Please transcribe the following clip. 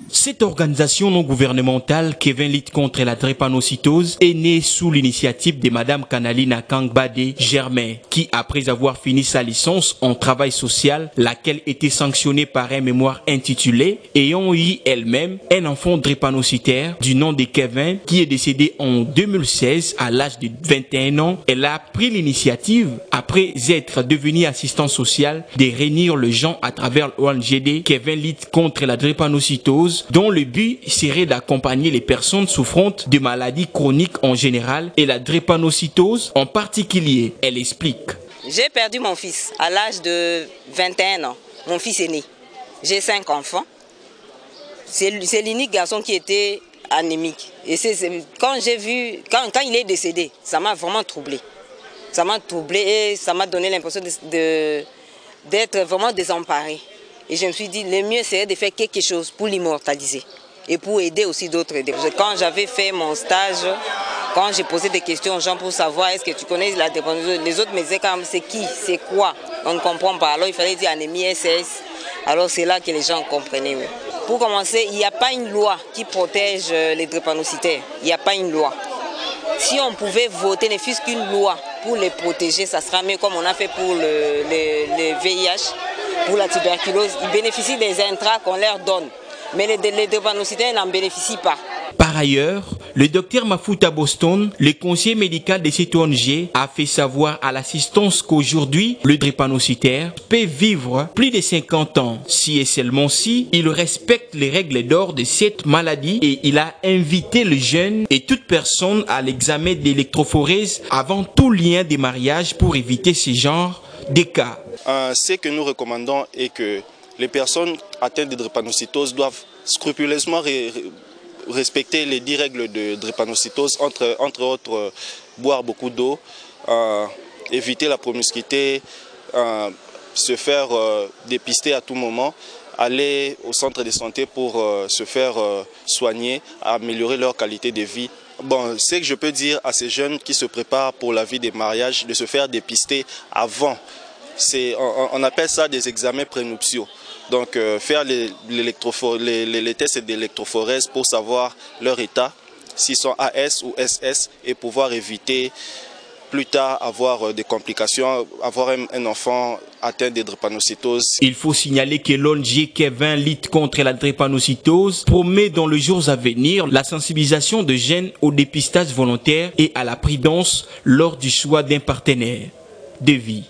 Cette organisation non gouvernementale Kevin lutte contre la drépanocytose est née sous l'initiative de Madame Kanalina Kangbade Germain, qui après avoir fini sa licence en travail social, laquelle était sanctionnée par un mémoire intitulé ayant eu elle-même un enfant drépanocytaire du nom de Kevin qui est décédé en 2016 à l'âge de 21 ans. Elle a pris l'initiative, après être devenue assistante sociale, de réunir les gens à travers l'ONG Kevin lutte contre la drépanocytose, dont le but serait d'accompagner les personnes souffrant de maladies chroniques en général et la drépanocytose en particulier. Elle explique. J'ai perdu mon fils à l'âge de 21 ans. Mon fils est né. J'ai 5 enfants. C'est l'unique garçon qui était anémique. Et quand j'ai vu, quand il est décédé, ça m'a vraiment troublé. Ça m'a troublé et ça m'a donné l'impression d'être vraiment désemparé. Et je me suis dit, le mieux serait de faire quelque chose pour l'immortaliser et pour aider aussi d'autres. Quand j'avais fait mon stage, quand j'ai posé des questions aux gens pour savoir est-ce que tu connais la drépanocytose, les autres me disaient quand même c'est qui, c'est quoi, on ne comprend pas. Alors il fallait dire anémie SS, alors c'est là que les gens comprenaient. Oui. Pour commencer, il n'y a pas une loi qui protège les drépanocytaires, il n'y a pas une loi. Si on pouvait voter, ne fût-ce qu'une loi pour les protéger, ça sera mieux comme on a fait pour le VIH. Pour la tuberculose, ils bénéficient des intrants qu'on leur donne, mais les drépanocytaires n'en bénéficient pas. Par ailleurs, le docteur Mafuta Boston, le conseiller médical de cette ONG, a fait savoir à l'assistance qu'aujourd'hui, le drépanocytaire peut vivre plus de 50 ans, si et seulement si il respecte les règles d'or de cette maladie, et il a invité les jeunes et toute personne à l'examen de l'électrophorèse avant tout lien de mariage pour éviter ce genre de cas. Ce que nous recommandons est que les personnes atteintes de drépanocytose doivent scrupuleusement respecter les 10 règles de drépanocytose, entre autres boire beaucoup d'eau, éviter la promiscuité, se faire dépister à tout moment, aller au centre de santé pour se faire soigner, améliorer leur qualité de vie. Bon, ce que je peux dire à ces jeunes qui se préparent pour la vie des mariages, de se faire dépister avant. On appelle ça des examens prénuptiaux. Donc faire les tests d'électrophorèse pour savoir leur état, s'ils sont AS ou SS, et pouvoir éviter plus tard avoir des complications, avoir un enfant atteint de drépanocytose. Il faut signaler que l'ONG Kevin lutte contre la drépanocytose promet dans les jours à venir la sensibilisation de jeunes au dépistage volontaire et à la prudence lors du choix d'un partenaire de vie.